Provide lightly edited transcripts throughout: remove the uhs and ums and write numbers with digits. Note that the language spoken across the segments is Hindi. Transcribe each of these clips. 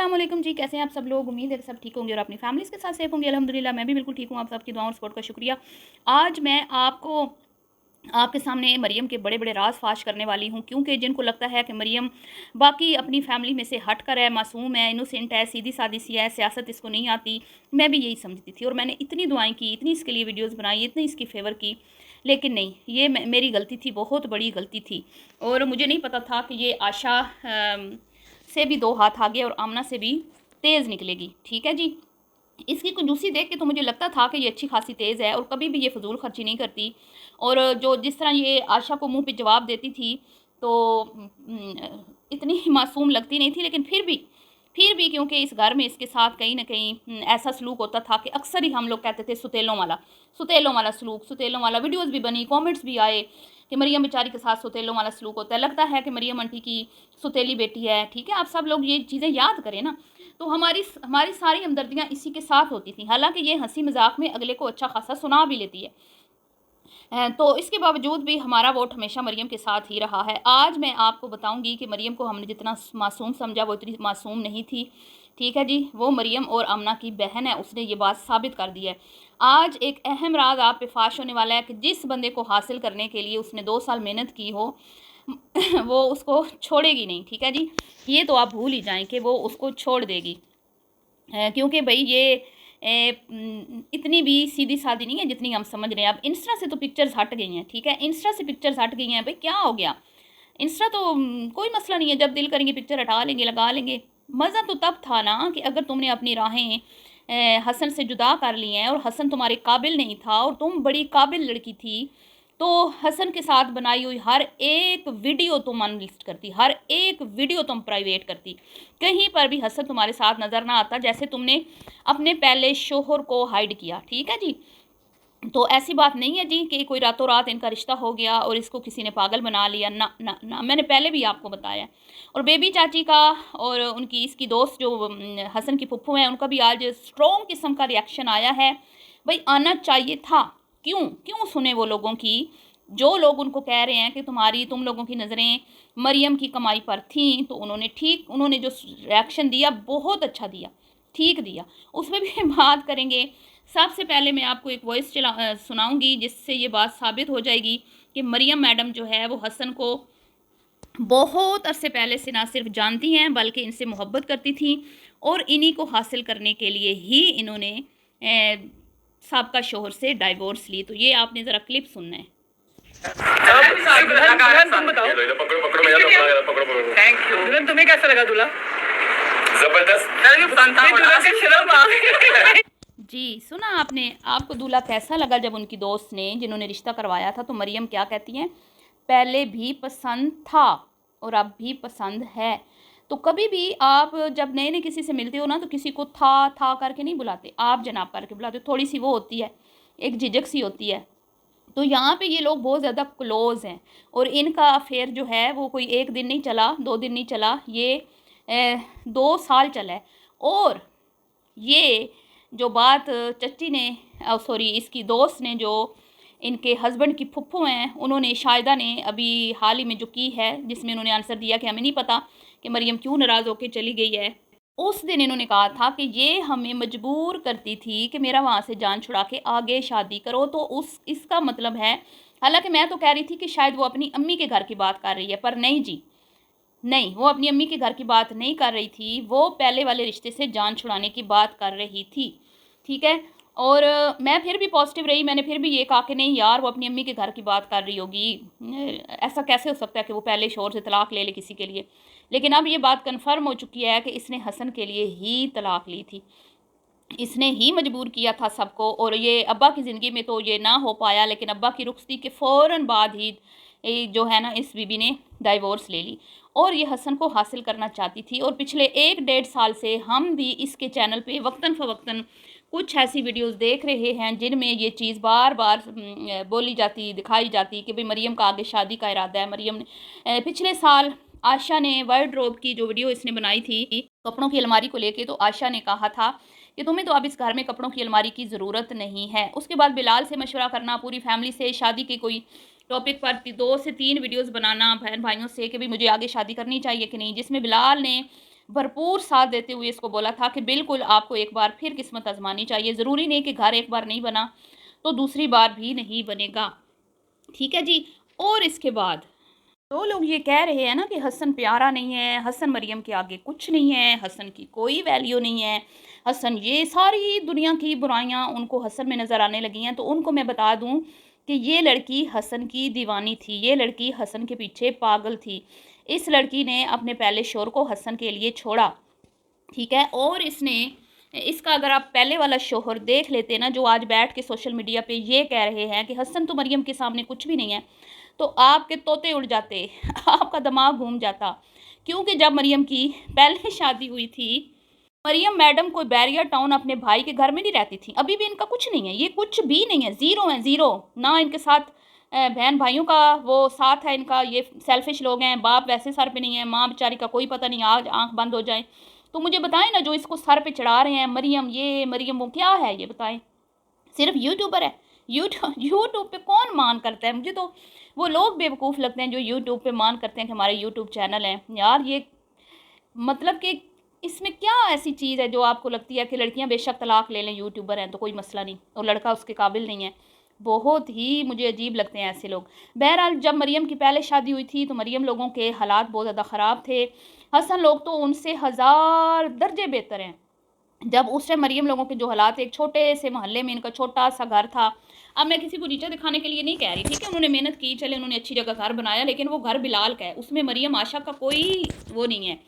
अस्सलाम वालेकुम जी, कैसे हैं आप सब लोग। उम्मीद है कि सब ठीक होंगे और अपनी फैमिलीज़ के साथ सेफ होंगे। अल्हम्दुलिल्लाह मैं भी बिल्कुल ठीक हूँ। आप सबकी दुआओं और सपोर्ट का शुक्रिया। आज मैं आपको आपके सामने मरियम के बड़े बड़े राज फाश करने वाली हूँ, क्योंकि जिनको लगता है कि मरियम बाकी अपनी फैमिली में से हट कर है, मासूम है, इनोसेंट है, सीधी सादी सी है, सियासत इसको नहीं आती। मैं भी यही समझती थी और मैंने इतनी दुआएं की, इतनी इसके लिए वीडियोज़ बनाई, इतनी इसकी फेवर की, लेकिन नहीं, ये मेरी गलती थी, बहुत बड़ी गलती थी। और मुझे नहीं पता था कि ये आशा से भी दो हाथ आगे और आमना से भी तेज़ निकलेगी। ठीक है जी। इसकी कंजूसी देख के तो मुझे लगता था कि ये अच्छी खासी तेज़ है और कभी भी ये फ़िज़ूल खर्ची नहीं करती। और जो जिस तरह ये आशा को मुंह पे जवाब देती थी, तो इतनी मासूम लगती नहीं थी, लेकिन फिर भी क्योंकि इस घर में इसके साथ कहीं ना कहीं ऐसा सलूक होता था कि अक्सर ही हम लोग कहते थे सुतेलों वाला सलूक, सुतेलों वाला। वीडियोज़ भी बनी, कॉमेंट्स भी आए कि मरियम बेचारी के साथ सुतेलों वाला सलूक होता है। लगता है कि मरियम आंटी की सुतेली बेटी है। ठीक है, आप सब लोग ये चीज़ें याद करें ना। तो हमारी हमारी सारी हमदर्दियाँ इसी के साथ होती थी। हालांकि ये हंसी मजाक में अगले को अच्छा खासा सुना भी लेती है। तो इसके बावजूद भी हमारा वोट हमेशा मरियम के साथ ही रहा है। आज मैं आपको बताऊंगी कि मरियम को हमने जितना मासूम समझा वो इतनी मासूम नहीं थी। ठीक है जी, वो मरियम और अमना की बहन है, उसने ये बात साबित कर दी है। आज एक अहम राज आप पे फाश होने वाला है कि जिस बंदे को हासिल करने के लिए उसने 2 साल मेहनत की हो वो उसको छोड़ेगी नहीं। ठीक है जी, ये तो आप भूल ही जाएं कि वो उसको छोड़ देगी। क्योंकि भाई ये इतनी भी सीधी सादी नहीं है जितनी हम समझ रहे हैं। अब इंस्टा से तो पिक्चर्स हट गई हैं। ठीक है, इंस्टा से पिक्चर्स हट गई हैं। भाई क्या हो गया, इंस्टा तो कोई मसला नहीं है, जब दिल करेंगे पिक्चर हटा लेंगे, लगा लेंगे। मज़ा तो तब था ना कि अगर तुमने अपनी राहें हसन से जुदा कर ली हैं और हसन तुम्हारे काबिल नहीं था और तुम बड़ी काबिल लड़की थी, तो हसन के साथ बनाई हुई हर एक वीडियो तुम अनलिस्ट करती, हर एक वीडियो तुम प्राइवेट करती। कहीं पर भी हसन तुम्हारे साथ नज़र ना आता, जैसे तुमने अपने पहले शोहर को हाइड किया। ठीक है जी। तो ऐसी बात नहीं है जी कि कोई रातों रात इनका रिश्ता हो गया और इसको किसी ने पागल बना लिया। ना ना ना, मैंने पहले भी आपको बताया। और बेबी चाची का और उनकी इसकी दोस्त जो हसन की फुफ्फू हैं, उनका भी आज स्ट्रॉन्ग किस्म का रिएक्शन आया है। भाई आना चाहिए था। क्यों क्यों सुने वो लोगों की, जो लोग उनको कह रहे हैं कि तुम लोगों की नज़रें मरियम की कमाई पर थी। तो उन्होंने जो रिएक्शन दिया बहुत अच्छा दिया, ठीक दिया। उसमें भी बात करेंगे। सबसे पहले मैं आपको एक वॉइस सुनाऊंगी जिससे ये बात साबित हो जाएगी कि मरियम मैडम जो है वो हसन को बहुत अरसे पहले से ना सिर्फ जानती हैं बल्कि इनसे मोहब्बत करती थी और इन्हीं को हासिल करने के लिए ही इन्होंने साबका शोहर से डाइवोर्स ली। तो ये आपने ज़रा क्लिप सुनना है। तुम बताओ। थैंक यू दुल्हन, तुम्हें कैसा लगा दूल्हा? जबरदस्त। जी सुना आपने, आपको दूल्हा कैसा लगा? जब उनकी दोस्त ने जिन्होंने रिश्ता करवाया था, तो मरियम क्या कहती हैं, पहले भी पसंद था और अब भी पसंद है। तो कभी भी आप जब नए नए किसी से मिलते हो ना, तो किसी को था करके नहीं बुलाते, आप जनाब करके बुलाते हो। थोड़ी सी वो होती है, एक झिझक सी होती है। तो यहाँ पे ये लोग बहुत ज़्यादा क्लोज़ हैं और इनका अफेयर जो है वो कोई एक दिन नहीं चला, 2 दिन नहीं चला, ये 2 साल चला है। और ये जो बात चच्ची ने सॉरी इसकी दोस्त ने, जो इनके हस्बैंड की फुफ्फू हैं, उन्होंने शायदा ने अभी हाल ही में जो की है, जिसमें उन्होंने आंसर दिया कि हमें नहीं पता कि मरियम क्यों नाराज़ होकर चली गई है। उस दिन इन्होंने कहा था कि ये हमें मजबूर करती थी कि मेरा वहाँ से जान छुड़ा के आगे शादी करो। तो इसका मतलब है, हालांकि मैं तो कह रही थी कि शायद वो अपनी अम्मी के घर की बात कर रही है, पर नहीं जी, नहीं, वो अपनी अम्मी के घर की बात नहीं कर रही थी, वो पहले वाले रिश्ते से जान छुड़ाने की बात कर रही थी। ठीक है। और मैं फिर भी पॉजिटिव रही, मैंने फिर भी ये कहा कि नहीं यार, वो अपनी अम्मी के घर की बात कर रही होगी, ऐसा कैसे हो सकता है कि वो पहले शोहर से तलाक ले ले किसी के लिए। लेकिन अब ये बात कन्फर्म हो चुकी है कि इसने हसन के लिए ही तलाक ली थी, इसने ही मजबूर किया था सबको। और ये अब्बा की ज़िंदगी में तो ये ना हो पाया, लेकिन अब्बा की रुखसती के फ़ौरन बाद ही जो है ना, इस बीबी ने डाइवोर्स ले ली और ये हसन को हासिल करना चाहती थी। और पिछले 1-1.5 साल से हम भी इसके चैनल पे वक्तन फ़वक्तन कुछ ऐसी वीडियोस देख रहे हैं जिनमें ये चीज़ बार बार बोली जाती, दिखाई जाती कि भाई मरियम का आगे शादी का इरादा है। मरियम ने पिछले साल आशा ने वार्डरोब की जो वीडियो इसने बनाई थी कपड़ों की अलमारी को लेके, तो आशा ने कहा था कि तुम्हें तो अब इस घर में कपड़ों की अलमारी की ज़रूरत नहीं है। उसके बाद बिलाल से मशवरा करना, पूरी फैमिली से शादी के कोई टॉपिक पर 2 से 3 वीडियोस बनाना बहन भाइयों से कि भाई मुझे आगे शादी करनी चाहिए कि नहीं, जिसमें बिलाल ने भरपूर साथ देते हुए इसको बोला था कि बिल्कुल आपको एक बार फिर किस्मत आज़मानी चाहिए। ज़रूरी नहीं कि घर एक बार नहीं बना तो दूसरी बार भी नहीं बनेगा। ठीक है जी। और इसके बाद तो लोग ये कह रहे हैं ना कि हसन प्यारा नहीं है, हसन मरियम के आगे कुछ नहीं है, हसन की कोई वैल्यू नहीं है, हसन ये सारी दुनिया की बुराइयां उनको हसन में नज़र आने लगी हैं। तो उनको मैं बता दूं कि ये लड़की हसन की दीवानी थी, ये लड़की हसन के पीछे पागल थी। इस लड़की ने अपने पहले शोहर को हसन के लिए छोड़ा, ठीक है। और इसने इसका अगर आप पहले वाला शोहर देख लेते ना, जो आज बैठ के सोशल मीडिया पे ये कह रहे हैं कि हसन तो मरियम के सामने कुछ भी नहीं है, तो आपके तोते उड़ जाते आपका दिमाग घूम जाता। क्योंकि जब मरियम की पहले शादी हुई थी, मरियम मैडम कोई बैरियर टाउन अपने भाई के घर में नहीं रहती थी। अभी भी इनका कुछ नहीं है, ये कुछ भी नहीं है, ज़ीरो है, ज़ीरो। ना इनके साथ बहन भाइयों का वो साथ है इनका, ये सेल्फिश लोग हैं। बाप वैसे सर पे नहीं है, माँ बेचारी का कोई पता नहीं, आज आंख बंद हो जाए। तो मुझे बताएं ना, जो इसको सर पे चढ़ा रहे हैं मरियम ये मरियम वो, क्या है ये बताएं? सिर्फ यूट्यूबर है। यूट्यूब यूट्यूब पे कौन मान करता है? मुझे तो वो लोग बेवकूफ़ लगते हैं जो यूट्यूब पे मान करते हैं कि हमारे यूट्यूब चैनल हैं। यार ये मतलब कि इसमें क्या ऐसी चीज़ है जो आपको लगती है कि लड़कियां बेशक तलाक ले लें, यूट्यूबर हैं तो कोई मसला नहीं, और लड़का उसके काबिल नहीं है? बहुत ही मुझे अजीब लगते हैं ऐसे लोग। बहरहाल जब मरियम की पहले शादी हुई थी तो मरियम लोगों के हालात बहुत ज़्यादा ख़राब थे। हसन लोग तो उनसे हज़ार दर्जे बेहतर हैं। जब उस टाइम मरियम लोगों के जो हालात, एक छोटे से मोहल्ले में इनका छोटा सा घर था। अब मैं किसी को नीचा दिखाने के लिए नहीं कह रही, ठीक है, उन्होंने मेहनत की, चले उन्होंने अच्छी जगह घर बनाया, लेकिन वो घर बिलाल का है, उसमें मरियम आशा का कोई वो नहीं है,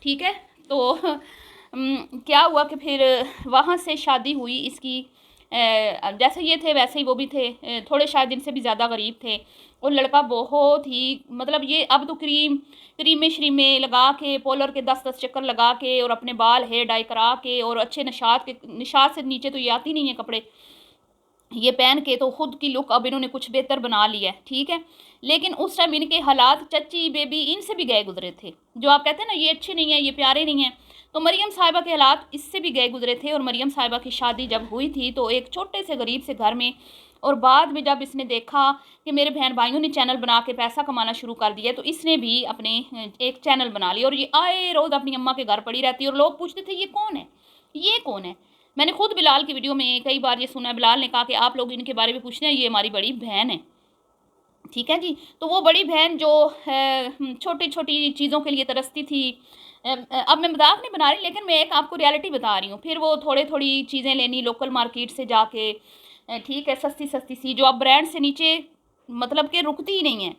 ठीक है। तो क्या हुआ कि फिर वहाँ से शादी हुई इसकी। जैसे ये थे वैसे ही वो भी थे, थोड़े शायद इनसे भी ज़्यादा गरीब थे। और लड़का बहुत ही मतलब ये अब तो क्रीमें श्रीमें लगा के, पोलर के 10-10 चक्कर लगा के, और अपने बाल हेयर डाई करा के, और अच्छे निशात से नीचे तो ये आती नहीं है कपड़े, ये पहन के तो खुद की लुक अब इन्होंने कुछ बेहतर बना लिया है, ठीक है। लेकिन उस टाइम इनके हालात चच्ची बेबी इनसे भी गए गुजरे थे। जो आप कहते हैं ना ये अच्छे नहीं है, ये प्यारे नहीं हैं, तो मरियम साहिबा के हालात इससे भी गए गुजरे थे। और मरियम साहिबा की शादी जब हुई थी तो एक छोटे से गरीब से घर में, और बाद में जब इसने देखा कि मेरे बहन भाइयों ने चैनल बना के पैसा कमाना शुरू कर दिया, तो इसने भी अपने एक चैनल बना लिया। और ये आए रोज़ अपनी अम्मा के घर पड़ी रहती है, और लोग पूछते थे ये कौन है, ये कौन है। मैंने खुद बिलाल की वीडियो में कई बार ये सुना है, बिलाल ने कहा कि आप लोग इनके बारे में पूछते हैं, ये हमारी बड़ी बहन है, ठीक है जी। तो वो बड़ी बहन जो छोटी छोटी चीज़ों के लिए तरसती थी। अब मैं मजाक नहीं बना रही, लेकिन मैं एक आपको रियलिटी बता रही हूँ। फिर वो थोड़ी थोड़ी चीज़ें लेनी लोकल मार्केट से जाके, ठीक है, सस्ती सस्ती सी, जो अब ब्रांड से नीचे मतलब कि रुकती ही नहीं है,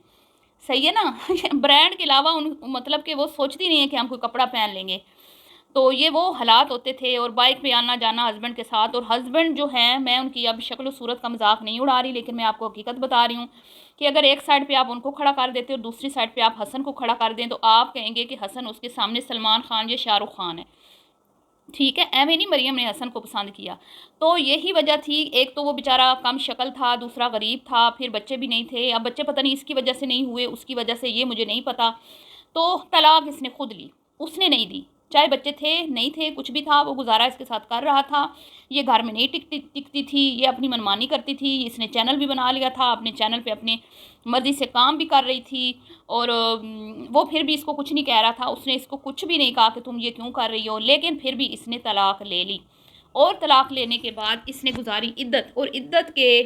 सही है ना। ब्रांड के अलावा उन मतलब कि वो सोचती नहीं है कि हम कोई कपड़ा पहन लेंगे। तो ये वो हालात होते थे, और बाइक पे आना जाना हस्बैंड के साथ। और हस्बैंड जो हैं, मैं उनकी अब शक्ल सूरत का मजाक नहीं उड़ा रही, लेकिन मैं आपको हकीकत बता रही हूँ कि अगर एक साइड पे आप उनको खड़ा कर देते और दूसरी साइड पे आप हसन को खड़ा कर दें, तो आप कहेंगे कि हसन उसके सामने सलमान खान या शाहरुख खान है, ठीक है। एवं नहीं मरियम ने हसन को पसंद किया। तो यही वजह थी, एक तो वो बेचारा कम शक्ल था, दूसरा गरीब था, फिर बच्चे भी नहीं थे। अब बच्चे पता नहीं इसकी वजह से नहीं हुए, उसकी वजह से, ये मुझे नहीं पता। तो तलाक इसने खुद ली, उसने नहीं दी। चाहे बच्चे थे नहीं थे कुछ भी था, वो गुजारा इसके साथ कर रहा था। ये घर में नहीं टिकती थी, ये अपनी मनमानी करती थी। इसने चैनल भी बना लिया था, अपने चैनल पे अपने मर्जी से काम भी कर रही थी। और वो फिर भी इसको कुछ नहीं कह रहा था, उसने इसको कुछ भी नहीं कहा कि तुम ये क्यों कर रही हो। लेकिन फिर भी इसने तलाक ले ली, और तलाक लेने के बाद इसने गुजारी इद्दत, और इद्दत के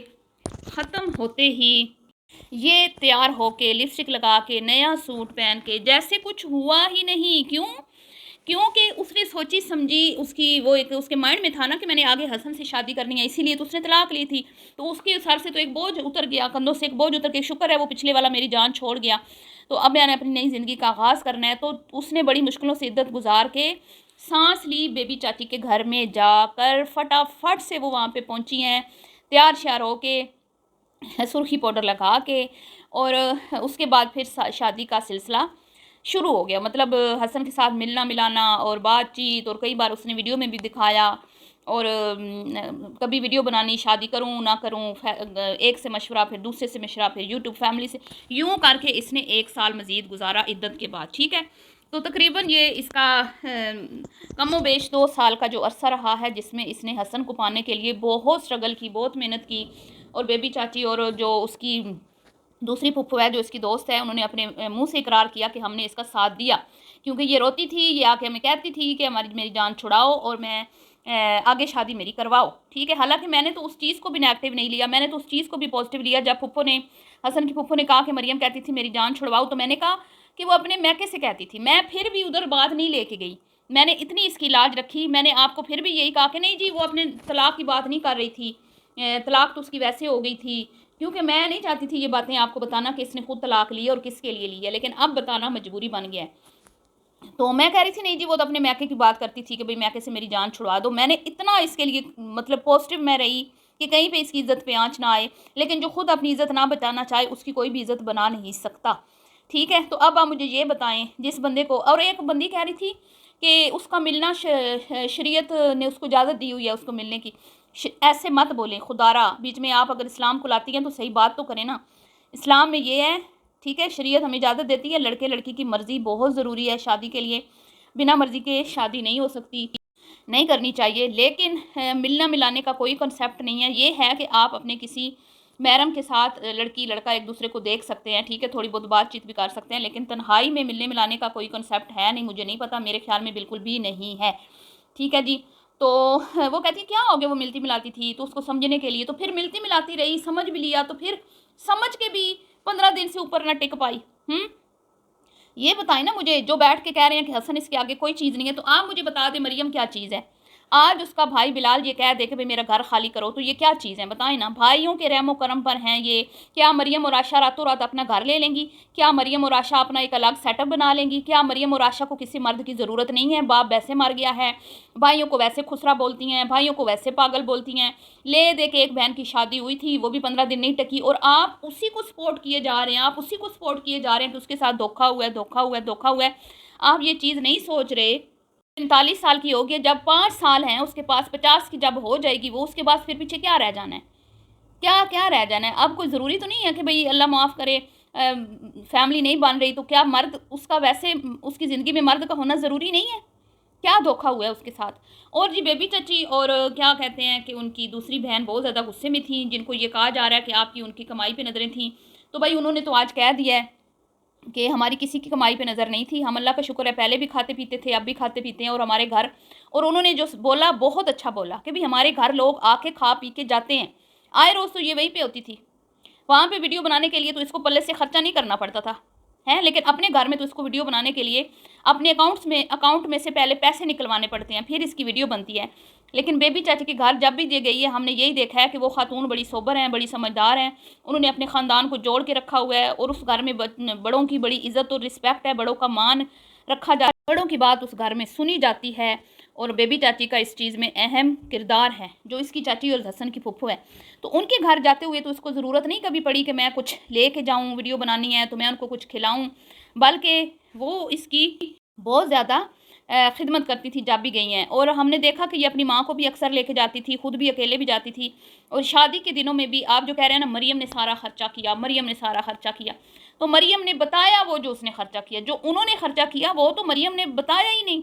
ख़त्म होते ही ये तैयार होके लिपस्टिक लगा के नया सूट पहन के जैसे कुछ हुआ ही नहीं। क्यों? क्योंकि उसने सोची समझी, उसकी वो एक उसके माइंड में था ना कि मैंने आगे हसन से शादी करनी है, इसीलिए तो उसने तलाक ली थी। तो उसके सर से तो एक बोझ उतर गया, कंधों से एक बोझ उतर के, शुक्र है वो पिछले वाला मेरी जान छोड़ गया, तो अब मैंने अपनी नई ज़िंदगी का आगाज़ करना है। तो उसने बड़ी मुश्किलों से इद्दत गुजार के सांस ली, बेबी चाची के घर में जाकर फटाफट से वो वहाँ पे पहुँची हैं, तैयार श्यार होके, सुर्खी पाउडर लगा के। और उसके बाद फिर शादी का सिलसिला शुरू हो गया। मतलब हसन के साथ मिलना मिलाना और बातचीत, और कई बार उसने वीडियो में भी दिखाया। और कभी वीडियो बनानी, शादी करूं ना करूं, एक से मशवरा, फिर दूसरे से मशवरा, फिर यूट्यूब फैमिली से, यूं करके इसने 1 साल मज़ीद गुजारा इद्दत के बाद, ठीक है। तो तकरीबन ये इसका कमो बेश 2 साल का जो अरसा रहा है, जिसमें इसने हसन को पाने के लिए बहुत स्ट्रगल की, बहुत मेहनत की। और बेबी चाची और जो उसकी दूसरी फुफ्फू है, जो इसकी दोस्त है, उन्होंने अपने मुंह से इकरार किया कि हमने इसका साथ दिया। क्योंकि ये रोती थी, ये आके हमें कहती थी कि मेरी जान छुड़ाओ और मैं आगे शादी मेरी करवाओ, ठीक है। हालांकि मैंने तो उस चीज़ को भी नेगेटिव नहीं लिया, मैंने तो उस चीज़ को भी पॉजिटिव लिया। जब फुप्पो ने, हसन की फुप्पो ने कहा कि मरियम कहती थी मेरी जान छुड़वाओ, तो मैंने कहा कि वो अपने मैके से कहती थी, मैं फिर भी उधर बात नहीं लेके गई, मैंने इतनी इसकी लाज रखी। मैंने आपको फिर भी यही कहा कि नहीं जी वो अपने तलाक की बात नहीं कर रही थी, तलाक तो उसकी वैसे हो गई थी, क्योंकि मैं नहीं चाहती थी ये बातें आपको बताना कि इसने खुद तलाक ली है और किसके लिए ली है, लेकिन अब बताना मजबूरी बन गया है। तो मैं कह रही थी नहीं जी वो तो अपने मैके की बात करती थी कि भाई मैके से मेरी जान छुड़वा दो। मैंने इतना इसके लिए मतलब पॉजिटिव मैं रही कि कहीं पे इसकी इज़्ज़त पे आँच ना आए, लेकिन जो खुद अपनी इज़्ज़त ना बचाना चाहे उसकी कोई भी इज़्ज़त बना नहीं सकता, ठीक है। तो अब आप मुझे ये बताएं, जिस बंदे को, और एक बंदी कह रही थी कि उसका मिलना शरीयत ने उसको इजाज़त दी हुई है उसको मिलने की। ऐसे मत बोलें खुदारा, बीच में आप अगर इस्लाम को लाती हैं तो सही बात तो करें ना। इस्लाम में ये है, ठीक है, शरीयत हमें इजाज़त देती है, लड़के लड़की की मर्ज़ी बहुत ज़रूरी है शादी के लिए, बिना मर्ज़ी के शादी नहीं हो सकती, नहीं करनी चाहिए। लेकिन मिलना मिलाने का कोई कंसेप्ट नहीं है। ये है कि आप अपने किसी महरम के साथ लड़की लड़का एक दूसरे को देख सकते हैं, ठीक है, थोड़ी बहुत बातचीत भी कर सकते हैं, लेकिन तन्हाई में मिलने मिलाने का कोई कंसेप्ट है नहीं, मुझे नहीं पता, मेरे ख्याल में बिल्कुल भी नहीं है, ठीक है जी। तो वो कहती है क्या हो गया वो मिलती मिलाती थी, तो उसको समझने के लिए तो फिर मिलती मिलाती रही, समझ भी लिया, तो फिर समझ के भी 15 दिन से ऊपर ना टिक पाई। ये बताएं ना मुझे, जो बैठ के कह रहे हैं कि हसन इसके आगे कोई चीज़ नहीं है, तो आप मुझे बता दें मरियम क्या चीज़ है। आज उसका भाई बिलाल ये कह दे कि भाई मेरा घर खाली करो, तो ये क्या चीज़ है बताएं ना। भाइयों के रहमो करम पर हैं ये। क्या मरियम और आशा रातों रात अपना घर ले लेंगी? क्या मरियम और आशा अपना एक अलग सेटअप बना लेंगी? क्या मरियम और आशा को किसी मर्द की ज़रूरत नहीं है? बाप वैसे मर गया है, भाइयों को वैसे खुसरा बोलती हैं, भाइयों को वैसे पागल बोलती हैं, ले दे के एक बहन की शादी हुई थी वो भी 15 दिन नहीं टकी, और आप उसी को सपोर्ट किए जा रहे हैं, आप उसी को सपोर्ट किए जा रहे हैं कि उसके साथ धोखा हुआ है, धोखा हुआ है, धोखा हुआ है। आप ये चीज़ नहीं सोच रहे। 45 साल की होगी, जब 5 साल हैं उसके पास, 50 की जब हो जाएगी वो, उसके बाद फिर पीछे क्या रह जाना है? क्या क्या रह जाना है? अब कोई ज़रूरी तो नहीं है कि भाई अल्लाह माफ़ करे फैमिली नहीं बन रही तो क्या मर्द उसका वैसे उसकी ज़िंदगी में मर्द का होना ज़रूरी नहीं है? क्या धोखा हुआ है उसके साथ? और जी बेबी चाची और क्या कहते हैं कि उनकी दूसरी बहन बहुत ज़्यादा गुस्से में थी, जिनको ये कहा जा रहा है कि आपकी उनकी कमाई पे नज़रें थीं, तो भाई उन्होंने तो आज कह दिया है कि हमारी किसी की कमाई पे नज़र नहीं थी, हम अल्लाह का शुक्र है पहले भी खाते पीते थे, अब भी खाते पीते हैं, और हमारे घर, और उन्होंने जो बोला बहुत अच्छा बोला कि भाई हमारे घर लोग आके खा पी के जाते हैं। आए रोज़ तो ये वहीं पे होती थी, वहाँ पे वीडियो बनाने के लिए तो इसको पल्ले से खर्चा नहीं करना पड़ता था, है, लेकिन अपने घर में तो इसको वीडियो बनाने के लिए अपने अकाउंट में से पहले पैसे निकलवाने पड़ते हैं, फिर इसकी वीडियो बनती है। लेकिन बेबी चाची के घर जब भी ये गई है हमने यही देखा है कि वो खातून बड़ी सोबर हैं, बड़ी समझदार हैं, उन्होंने अपने ख़ानदान को जोड़ के रखा हुआ है, और उस घर में बड़ों की बड़ी इज़्ज़त और रिस्पेक्ट है, बड़ों का मान रखा जा, बड़ों की बात उस घर में सुनी जाती है, और बेबी चाची का इस चीज़ में अहम किरदार है, जो इसकी चाची और हसन की फुफ्फो है। तो उनके घर जाते हुए तो उसको ज़रूरत नहीं कभी पड़ी कि मैं कुछ लेके जाऊँ, वीडियो बनानी है तो मैं उनको कुछ खिलाऊँ, बल्कि वो इसकी बहुत ज़्यादा खिदमत करती थी जब भी गई हैं। और हमने देखा कि ये अपनी माँ को भी अक्सर लेके जाती थी, खुद भी अकेले भी जाती थी, और शादी के दिनों में भी आप जो कह रहे हैं ना मरियम ने सारा खर्चा किया, मरियम ने सारा खर्चा किया, तो मरियम ने बताया वो जो उसने खर्चा किया, जो उन्होंने खर्चा किया वो तो मरियम ने बताया ही नहीं।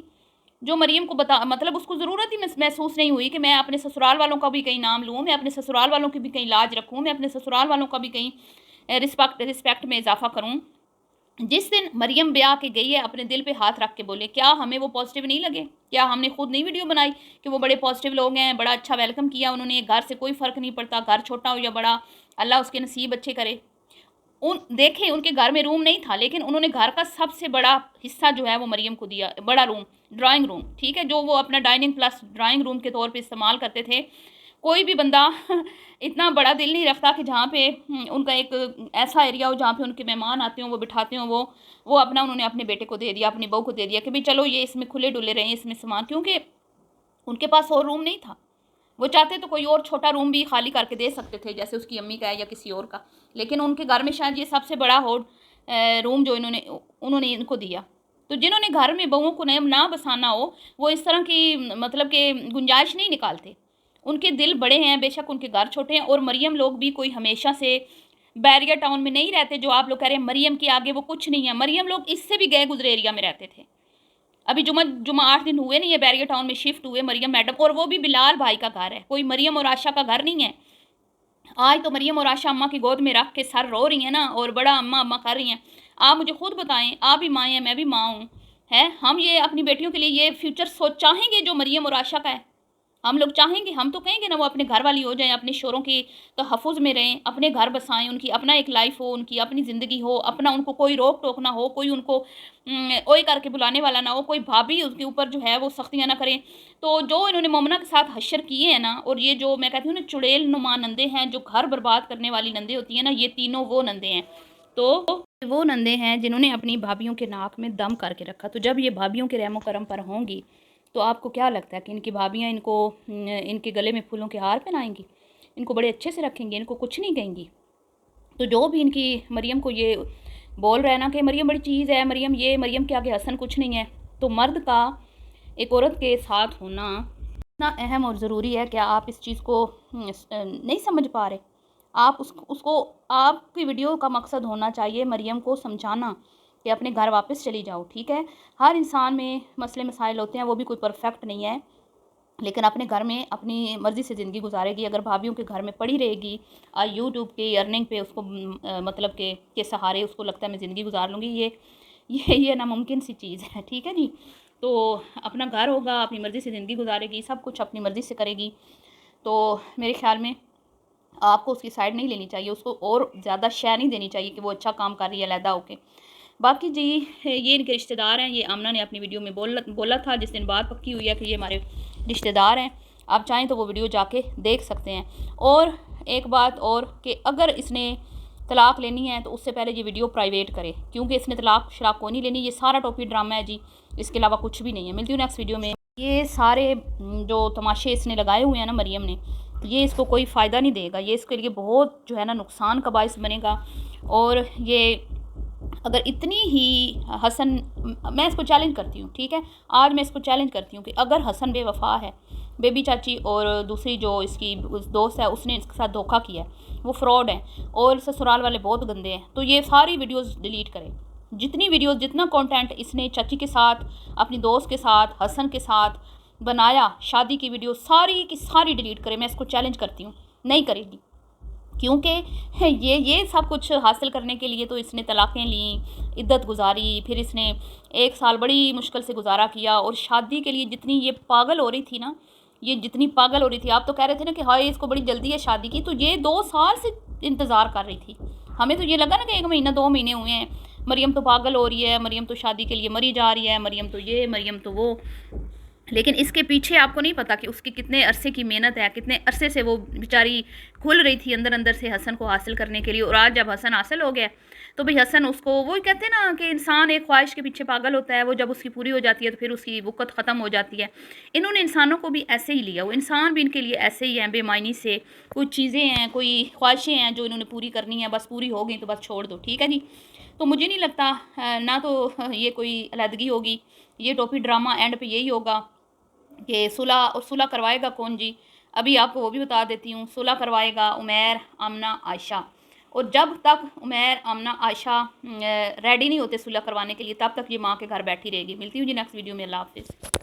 जो मरियम को बता मतलब उसको ज़रूरत ही महसूस नहीं हुई कि मैं अपने ससुराल वालों का भी कहीं नाम लूँ, मैं अपने ससुराल वालों की भी कहीं लाज रखूँ, मैं अपने ससुराल वालों का भी कहीं रिस्पेक्ट में इजाफा करूँ। जिस दिन मरियम ब्याह के गई है अपने दिल पे हाथ रख के बोले, क्या हमें वो पॉजिटिव नहीं लगे? क्या हमने खुद नहीं वीडियो बनाई कि वो बड़े पॉजिटिव लोग हैं, बड़ा अच्छा वेलकम किया उन्होंने, घर से कोई फ़र्क नहीं पड़ता, घर छोटा हो या बड़ा, अल्लाह उसके नसीब अच्छे करे। देखें उनके घर में रूम नहीं था, लेकिन उन्होंने घर का सबसे बड़ा हिस्सा जो है वो मरियम को दिया, बड़ा रूम, ड्राइंग रूम, ठीक है, जो वो अपना डाइनिंग प्लस ड्राइंग रूम के तौर पे इस्तेमाल करते थे। कोई भी बंदा इतना बड़ा दिल नहीं रखता कि जहाँ पे उनका एक ऐसा एरिया हो जहाँ पे उनके मेहमान आते हों, वो बिठाते हों, वो अपना उन्होंने अपने बेटे को दे दिया, अपनी बहू को दे दिया कि भाई चलो ये इसमें खुले डुले रहें, इसमें सामान, क्योंकि उनके पास और रूम नहीं था। वो चाहते तो कोई और छोटा रूम भी खाली करके दे सकते थे, जैसे उसकी अम्मी का है या किसी और का, लेकिन उनके घर में शायद ये सबसे बड़ा रूम जो उन्होंने इनको दिया। तो जिन्होंने घर में बहुओं को ना बसाना हो वो इस तरह की मतलब कि गुंजाइश नहीं निकालते। उनके दिल बड़े हैं, बेशक उनके घर छोटे हैं। और मरियम लोग भी कोई हमेशा से बैरियर टाउन में नहीं रहते, जो आप लोग कह रहे हैं मरियम के आगे वो कुछ नहीं है। मरियम लोग इससे भी गए गुजरे एरिया में रहते थे। अभी जुमा 8 दिन हुए नहीं है, बैरियर टाउन में शिफ्ट हुए मरियम मैडम, और वो भी बिलाल भाई का घर है, कोई मरियम और आशा का घर नहीं है। आज तो मरियम और आशा अम्मा की गोद में रख के सर रो रही हैं ना, और बड़ा अम्मा अम्मा कर रही हैं। आप मुझे खुद बताएं, आप भी माँ हैं, मैं भी माँ हूँ, है। हम ये अपनी बेटियों के लिए ये फ्यूचर चाहेंगे जो मरियम और आशा का है? हम लोग चाहेंगे? हम तो कहेंगे ना वो अपने घर वाली हो जाएँ, अपने शोरों की तहफ़्फ़ुज़ में रहें, अपने घर बसाएँ, उनकी अपना एक लाइफ़ हो, उनकी अपनी ज़िंदगी हो, अपना उनको कोई रोक-टोक ना हो, कोई उनको ओए करके बुलाने वाला ना हो, कोई भाभी उसके ऊपर जो है वो सख्तियाँ ना करें। तो जो इन्होंने मोमना के साथ हश्र किए हैं ना, और ये जो मैं कहती हूँ ना चुड़ैल नुमा नंदे हैं, जो घर बर्बाद करने वाली नंदे होती हैं ना, ये तीनों वो नंदे हैं। तो वो नंदे हैं जिन्होंने अपनी भाभीयों के नाक में दम करके रखा। तो जब ये भाभीयों के रहमो करम पर होंगी, तो आपको क्या लगता है कि इनकी भाभियाँ इनको इनके गले में फूलों के हार पहनाएँगी? इनको बड़े अच्छे से रखेंगी, इनको कुछ नहीं कहेंगी? तो जो भी इनकी मरियम को ये बोल रहा है ना कि मरियम बड़ी चीज़ है, मरियम ये, मरियम के आगे हसन कुछ नहीं है, तो मर्द का एक औरत के साथ होना इतना अहम और ज़रूरी है। क्या आप इस चीज़ को नहीं समझ पा रहे? आप उसको आपकी वीडियो का मकसद होना चाहिए मरियम को समझाना कि अपने घर वापस चली जाओ, ठीक है? हर इंसान में मसले मसाइल होते हैं, वो भी कोई परफेक्ट नहीं है, लेकिन अपने घर में अपनी मर्ज़ी से ज़िंदगी गुजारेगी। अगर भाभीयों के घर में पड़ी रहेगी यूट्यूब की अर्निंग पे उसको मतलब के सहारे उसको लगता है मैं ज़िंदगी गुजार लूँगी, ये नामुमकिन सी चीज़ है, ठीक है जी? तो अपना घर होगा, अपनी मर्ज़ी से ज़िंदगी गुजारेगी, सब कुछ अपनी मर्ज़ी से करेगी। तो मेरे ख़्याल में आपको उसकी साइड नहीं लेनी चाहिए, उसको और ज़्यादा शय नहीं देनी चाहिए कि वो अच्छा काम कर रही है अलहदा होके। बाकी जी ये इनके रिश्तेदार हैं, ये आमना ने अपनी वीडियो में बोला था जिस दिन बात पक्की हुई है कि ये हमारे रिश्तेदार हैं। आप चाहें तो वो वीडियो जाके देख सकते हैं। और एक बात और कि अगर इसने तलाक लेनी है तो उससे पहले ये वीडियो प्राइवेट करे, क्योंकि इसने तलाक शराक को नहीं लेनी। ये सारा टोपी ड्रामा है जी, इसके अलावा कुछ भी नहीं है। मिलती हूँ नेक्स्ट वीडियो में। ये सारे जो तमाशे इसने लगाए हुए हैं ना मरियम ने, ये इसको कोई फ़ायदा नहीं देगा, ये इसके लिए बहुत जो है ना नुकसान का बायस बनेगा। और ये अगर इतनी ही हसन, मैं इसको चैलेंज करती हूँ, ठीक है? आज मैं इसको चैलेंज करती हूँ कि अगर हसन बेवफा है, बेबी चाची और दूसरी जो इसकी दोस्त है उसने इसके साथ धोखा किया है, वो फ्रॉड है और ससुराल वाले बहुत गंदे हैं, तो ये सारी वीडियोस डिलीट करें। जितनी वीडियोस, जितना कंटेंट इसने चाची के साथ, अपनी दोस्त के साथ, हसन के साथ बनाया, शादी की वीडियो सारी की सारी डिलीट करें। मैं इसको चैलेंज करती हूँ, नहीं करेगी, क्योंकि ये सब कुछ हासिल करने के लिए तो इसने तलाक़ें लीं, इद्दत गुजारी, फिर इसने 1 साल बड़ी मुश्किल से गुजारा किया। और शादी के लिए जितनी ये पागल हो रही थी ना, ये जितनी पागल हो रही थी, आप तो कह रहे थे ना कि हाय इसको बड़ी जल्दी है शादी की, तो ये 2 साल से इंतज़ार कर रही थी। हमें तो ये लगा ना कि 1 महीना 2 महीने हुए हैं, मरियम तो पागल हो रही है, मरियम तो शादी के लिए मरी जा रही है, मरियम तो ये, मरियम तो वो। लेकिन इसके पीछे आपको नहीं पता कि उसकी कितने अरसे की मेहनत है, कितने अरसे से वो बेचारी खुल रही थी अंदर अंदर से हसन को हासिल करने के लिए। और आज जब हसन हासिल हो गया तो भाई हसन उसको, वो कहते हैं ना कि इंसान एक ख्वाहिश के पीछे पागल होता है, वो जब उसकी पूरी हो जाती है तो फिर उसकी वक़्त ख़त्म हो जाती है। इन्होंने इंसानों को भी ऐसे ही लिया, वो इंसान भी इनके लिए ऐसे ही हैं, बेमायनी से कुछ चीज़ें हैं, कोई ख्वाहिशें हैं जो इन्होंने पूरी करनी है, बस पूरी हो गई तो बस छोड़ दो, ठीक है जी? तो मुझे नहीं लगता ना तो ये कोई अलहदगी होगी, ये टोपी ड्रामा एंड पे यही होगा कि सुलह। और सुलह करवाएगा कौन जी? अभी आपको वो भी बता देती हूँ, सुलह करवाएगा उमैर, आमना, आयशा। और जब तक उमैर, आमना, आयशा रेडी नहीं होते सुलह करवाने के लिए, तब तक ये माँ के घर बैठी रहेगी। मिलती हूँ जी नेक्स्ट वीडियो में। अल्लाह हाफ़िज़।